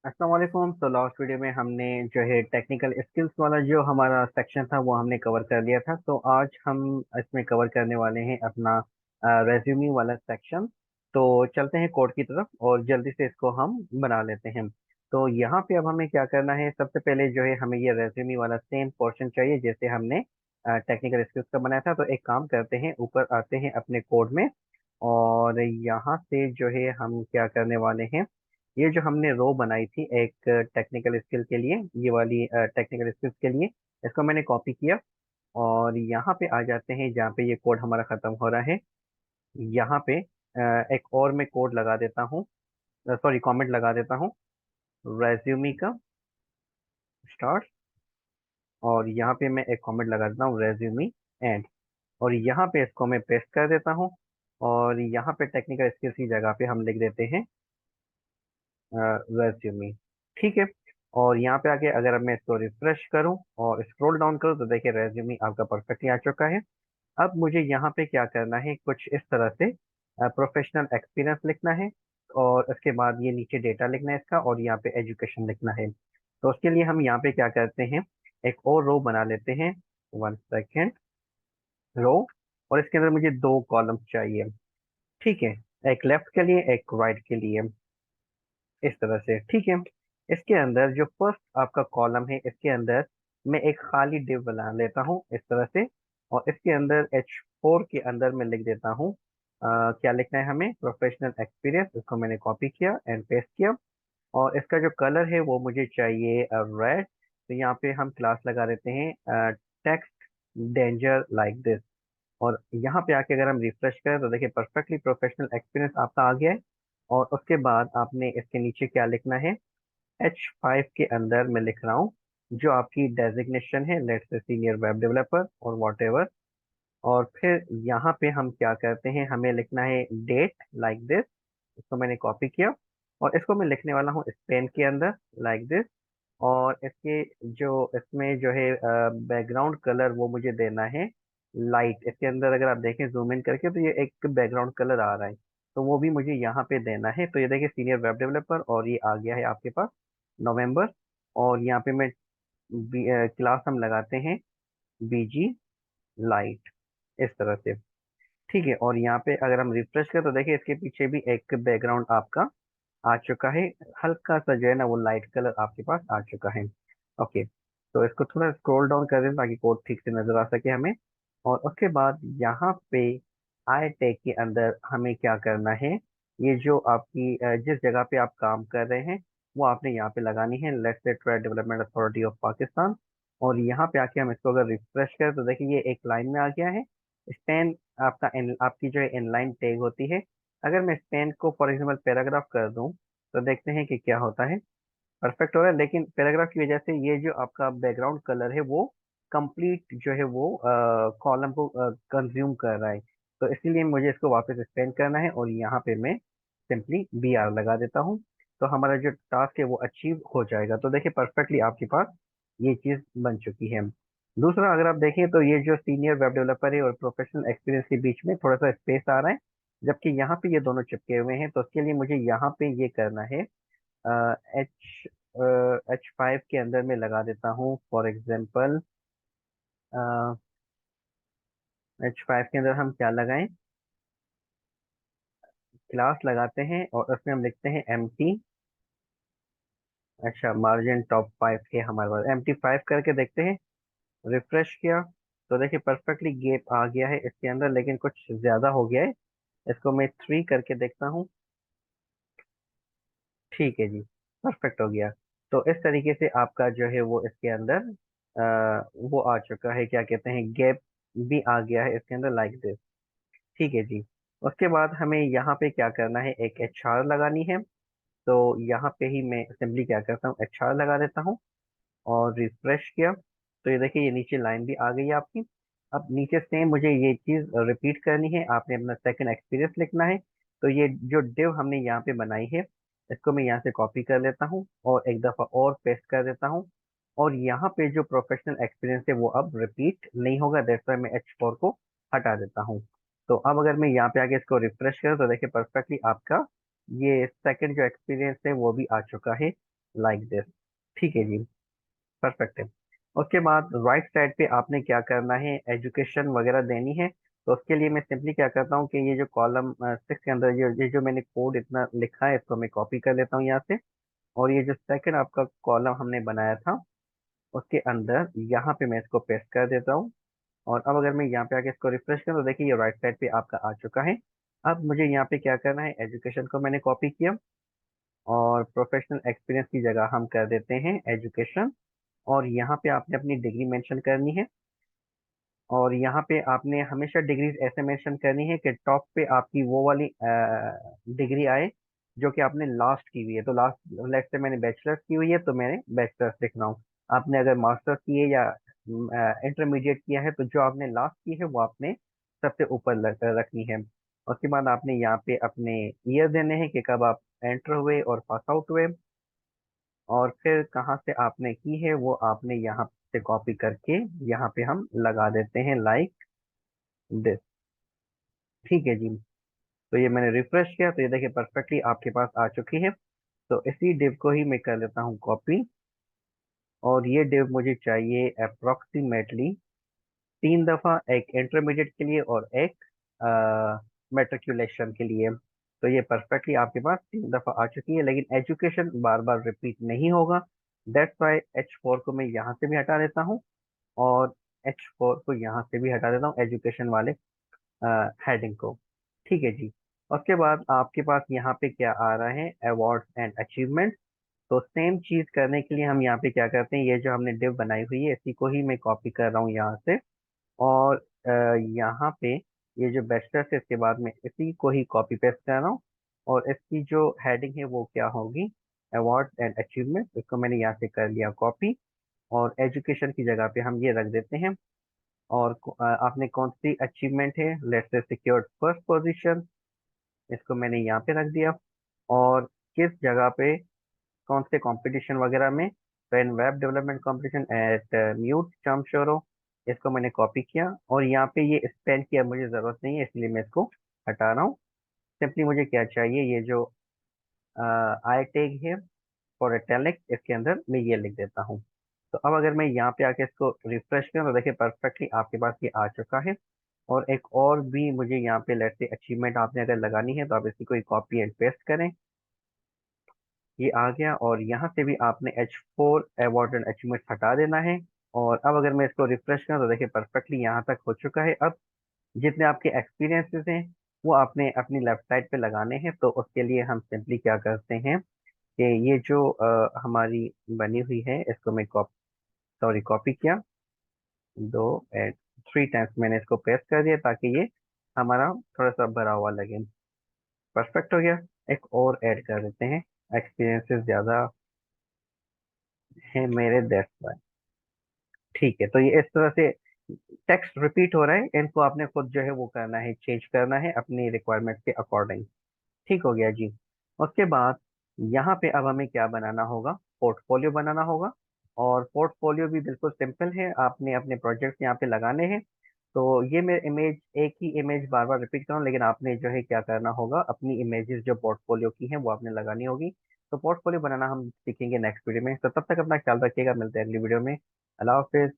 अस्सलाम वालेकुम। तो लास्ट वीडियो में हमने जो है टेक्निकल स्किल्स वाला जो हमारा सेक्शन था वो हमने कवर कर लिया था। तो आज हम इसमें कवर करने वाले हैं अपना रेज्यूमे वाला सेक्शन। तो चलते हैं कोड की तरफ और जल्दी से इसको हम बना लेते हैं। तो यहाँ पे अब हमें क्या करना है, सबसे पहले जो है हमें ये रेज्यूमे वाला सेम पोर्शन चाहिए जैसे हमने टेक्निकल स्किल्स का बनाया था। तो एक काम करते हैं, ऊपर आते हैं अपने कोड में और यहाँ से जो है हम क्या करने वाले हैं, ये जो हमने रो बनाई थी एक टेक्निकल स्किल के लिए, ये वाली टेक्निकल स्किल्स के लिए, इसको मैंने कॉपी किया और यहाँ पे आ जाते हैं जहाँ पे ये कोड हमारा खत्म हो रहा है। यहाँ पे एक और मैं कोड लगा देता हूँ, सॉरी कमेंट लगा देता हूँ, रेज्यूमे का स्टार्ट। और यहाँ पे मैं एक कमेंट लगा देता हूँ, रेज्यूमे एंड। और यहाँ पे इसको मैं पेस्ट कर देता हूँ और यहाँ पे टेक्निकल स्किल्स की जगह पे हम लिख देते हैं रेज्यूमे। ठीक है। और यहाँ पे आके अगर मैं इसको रिफ्रेश करूँ और स्क्रॉल डाउन करूँ तो देखिए रेज्यूमे आपका परफेक्टली आ चुका है। अब मुझे यहाँ पे क्या करना है, कुछ इस तरह से प्रोफेशनल एक्सपीरियंस लिखना है और उसके बाद ये नीचे डेटा लिखना है इसका और यहाँ पे एजुकेशन लिखना है। तो उसके लिए हम यहाँ पे क्या करते हैं, एक और रो बना लेते हैं। वन सेकेंड, रो। और इसके अंदर मुझे दो कॉलम चाहिए। ठीक है, एक लेफ्ट के लिए एक राइट के लिए, इस तरह से। ठीक है। इसके अंदर जो फर्स्ट आपका कॉलम है इसके अंदर मैं एक खाली डिव बना लेता हूँ इस तरह से। और इसके अंदर H4 के अंदर मैं लिख देता हूँ क्या लिखना है हमें, प्रोफेशनल एक्सपीरियंस। इसको मैंने कॉपी किया एंड पेस्ट किया। और इसका जो कलर है वो मुझे चाहिए रेड। तो यहाँ पे हम क्लास लगा देते हैं टेक्स्ट डेंजर लाइक दिस। और यहाँ पे आके अगर हम रिफ्रेश करें तो देखिए परफेक्टली प्रोफेशनल एक्सपीरियंस आपका आ गया है। और उसके बाद आपने इसके नीचे क्या लिखना है, H5 के अंदर मैं लिख रहा हूँ जो आपकी डेजिग्नेशन है, let's say senior web developer और वॉट एवर। और फिर यहाँ पे हम क्या करते हैं, हमें लिखना है डेट लाइक दिस। इसको मैंने कॉपी किया और इसको मैं लिखने वाला हूँ स्पेन के अंदर लाइक दिस। और इसके जो इसमें जो है बैकग्राउंड कलर वो मुझे देना है लाइट। इसके अंदर अगर आप देखें जूम इन करके तो ये एक बैकग्राउंड कलर आ रहा है, तो वो भी मुझे यहाँ पे देना है। तो ये देखिए सीनियर वेब डेवलपर और ये आ गया है आपके पास नवंबर। और यहाँ पे मैं क्लास हम लगाते हैं बीजी लाइट, इस तरह से। ठीक है। और यहाँ पे अगर हम रिफ्रेश करें तो देखिए इसके पीछे भी एक बैकग्राउंड आपका आ चुका है, हल्का सा जो है ना वो लाइट कलर आपके पास आ चुका है। ओके। तो इसको थोड़ा स्क्रॉल डाउन कर दें ताकि कोड ठीक से नजर आ सके हमें। और उसके बाद यहाँ पे आई टैग के अंदर हमें क्या करना है, ये जो आपकी जिस जगह पे आप काम कर रहे हैं वो आपने यहाँ पे लगानी है, let's say trade development authority of Pakistan. और यहाँ पे आके हम इसको अगर रिफ्रेश करें तो देखिए ये एक लाइन में आ गया है। स्पेन आपका आपकी जो है इनलाइन टैग होती है। अगर मैं स्पेन को फॉर एग्जाम्पल पैराग्राफ कर दूं तो देखते हैं कि क्या होता है। परफेक्ट हो रहा है, लेकिन पैराग्राफ की वजह से ये जो आपका बैकग्राउंड कलर है वो कंप्लीट जो है वो कॉलम को कंज्यूम कर रहा है। तो इसीलिए मुझे इसको वापस स्पेंड करना है और यहाँ पे मैं सिंपली BR लगा देता हूँ। तो हमारा जो टास्क है वो अचीव हो जाएगा। तो देखिए परफेक्टली आपके पास ये चीज़ बन चुकी है। दूसरा अगर आप देखें तो ये जो सीनियर वेब डेवलपर है और प्रोफेशनल एक्सपीरियंस के बीच में थोड़ा सा स्पेस आ रहा है, जबकि यहाँ पे ये दोनों चिपके हुए हैं। तो उसके लिए मुझे यहाँ पे ये करना है, H5 के अंदर मैं लगा देता हूँ फॉर एग्जाम्पल, H5 के अंदर हम क्या लगाएं, क्लास लगाते हैं और उसमें हम लिखते हैं empty। अच्छा, मार्जिन टॉप 5 है हमारे पास, MT5 करके देखते हैं। रिफ्रेश किया तो देखिए परफेक्टली गैप आ गया है इसके अंदर, लेकिन कुछ ज्यादा हो गया है। इसको मैं 3 करके देखता हूँ। ठीक है जी, परफेक्ट हो गया। तो इस तरीके से आपका जो है वो इसके अंदर वो आ चुका है, क्या कहते हैं, गैप भी आ गया है इसके अंदर लाइक दिस। ठीक है जी। उसके बाद हमें यहाँ पे क्या करना है, एक HR लगानी है। तो यहाँ पे ही मैं सिंपली क्या करता हूँ, HR लगा देता हूँ और रिफ्रेश किया तो ये देखिए ये नीचे लाइन भी आ गई है आपकी। अब नीचे से मुझे ये चीज़ रिपीट करनी है, आपने अपना सेकंड एक्सपीरियंस लिखना है। तो ये जो डिव हमने यहाँ पे बनाई है इसको मैं यहाँ से कॉपी कर लेता हूँ और एक दफ़ा और पेस्ट कर देता हूँ। और यहाँ पे जो प्रोफेशनल एक्सपीरियंस है वो अब रिपीट नहीं होगा, दैट्स व्हाई मैं H4 को हटा देता हूँ। तो अब अगर मैं यहाँ पे आके इसको रिफ्रेश करूँ तो देखिए परफेक्टली आपका ये सेकंड जो एक्सपीरियंस है वो भी आ चुका है। Like this. ठीक है जी, परफेक्ट है। उसके बाद राइट साइड पे आपने क्या करना है, एजुकेशन वगैरह देनी है। तो उसके लिए मैं सिंपली क्या करता हूँ कि ये जो कॉलम 6 के अंदर ये जो मैंने कोड इतना लिखा है, इसको मैं कॉपी कर लेता हूँ यहाँ से। और ये जो सेकंड आपका कॉलम हमने बनाया था, उसके अंदर यहाँ पे मैं इसको पेस्ट कर देता हूँ। और अब अगर मैं यहाँ पे आके इसको रिफ्रेश करूँ तो देखिए ये राइट साइड पे आपका आ चुका है। अब मुझे यहाँ पे क्या करना है, एजुकेशन को मैंने कॉपी किया और प्रोफेशनल एक्सपीरियंस की जगह हम कर देते हैं एजुकेशन। और यहाँ पे आपने अपनी डिग्री मेंशन करनी है। और यहाँ पे आपने हमेशा डिग्रीज ऐसे मेंशन करनी है कि टॉप पे आपकी वो वाली डिग्री आए जो कि आपने लास्ट की हुई है। तो लास्ट, लेट्स से मैंने बैचलर्स की हुई है तो मैंने बैचलर्स लिख रहा हूँ। आपने अगर मास्टर्स की है या इंटरमीडिएट किया है तो जो आपने लास्ट की है वो आपने सबसे ऊपर रखनी है। उसके बाद आपने यहाँ पे अपने ईयर देने हैं कि कब आप एंटर हुए और पास आउट हुए। और फिर कहाँ से आपने की है वो आपने यहाँ से कॉपी करके यहाँ पे हम लगा देते हैं लाइक दिस। ठीक है जी। तो ये मैंने रिफ्रेश किया तो ये देखिए परफेक्टली आपके पास आ चुकी है। तो इसी डिव को ही मैं कर लेता हूँ कॉपी। और ये डिव मुझे चाहिए अप्रोक्सीमेटली 3 दफा, एक इंटरमीडिएट के लिए और एक मेट्रिकुलेशन के लिए। तो ये परफेक्टली आपके पास 3 दफा आ चुकी है, लेकिन एजुकेशन बार बार रिपीट नहीं होगा। दैट्स वाई H4 को मैं यहाँ से भी हटा देता हूँ और H4 को यहाँ से भी हटा देता हूँ, एजुकेशन वाले हेडिंग को। ठीक है जी। उसके बाद आपके पास यहाँ पे क्या आ रहा है, अवार्ड्स एंड अचीवमेंट। तो सेम चीज करने के लिए हम यहाँ पे क्या करते हैं, ये जो हमने डिव बनाई हुई है इसी को ही मैं कॉपी कर रहा हूँ यहाँ से। और यहाँ पे ये जो बैचलर्स है इसके बाद में इसी को ही कॉपी पेस्ट कर रहा हूँ। और इसकी जो हेडिंग है वो क्या होगी, अवार्ड्स एंड अचीवमेंट। इसको मैंने यहाँ से कर लिया कॉपी। और एजुकेशन की जगह पे हम ये रख देते हैं। और आपने कौन सी अचीवमेंट है, let's say secured first position, इसको मैंने यहाँ पे रख दिया। और किस जगह पे, कौन से कंपटीशन वगैरह में, तो in web development competition at MUET Jamshoro, इसको मैंने कॉपी किया। और यहाँ पे ये स्पेल की अब मुझे जरूरत नहीं है इसलिए मैं इसको हटा रहा हूँ। सिंपली मुझे क्या चाहिए, ये जो आई टैग है फॉर इटैलिक, इसके अंदर मैं ये लिख देता हूँ। तो अब अगर मैं यहाँ पे आके इसको रिफ्रेश करूँ तो देखिए परफेक्टली आपके पास ये आ चुका है। और एक और भी मुझे यहाँ पे लेट्स से अचीवमेंट आपने अगर लगानी है तो आप इसी को कॉपी एंड पेस्ट करें। ये आ गया और यहाँ से भी आपने H4 अवार्ड एंड अचीवमेंट हटा देना है। और अब अगर मैं इसको रिफ्रेश करूँ तो देखिए परफेक्टली यहाँ तक हो चुका है। अब जितने आपके एक्सपीरियंसेस हैं वो आपने अपनी लेफ्ट साइड पे लगाने हैं। तो उसके लिए हम सिंपली क्या करते हैं कि ये जो हमारी बनी हुई है इसको मैं कॉपी किया, 2 एंड 3 टाइम्स मैंने इसको पेस्ट कर दिया ताकि ये हमारा थोड़ा सा भरा हुआ लगे। परफेक्ट हो गया। एक और ऐड कर देते हैं, एक्सपीरियंसेस ज़्यादा है मेरे, दैट्स वाई। ठीक है, तो ये इस तरह से टेक्स्ट रिपीट हो रहा है, इनको आपने खुद जो है वो करना है, चेंज करना है अपनी रिक्वायरमेंट के अकॉर्डिंग। ठीक हो गया जी। उसके बाद यहाँ पे अब हमें क्या बनाना होगा, पोर्टफोलियो बनाना होगा। और पोर्टफोलियो भी बिल्कुल सिंपल है, आपने अपने प्रोजेक्ट्स यहाँ पे लगाने हैं। तो ये मैं इमेज, एक ही इमेज बार बार रिपीट कर रहा हूँ, लेकिन आपने जो है क्या करना होगा, अपनी इमेजेस जो पोर्टफोलियो की हैं वो आपने लगानी होगी। तो पोर्टफोलियो बनाना हम सीखेंगे नेक्स्ट वीडियो में। तो तब तक अपना ख्याल रखिएगा, मिलते हैं अगली वीडियो में। अल्लाह हाफिज।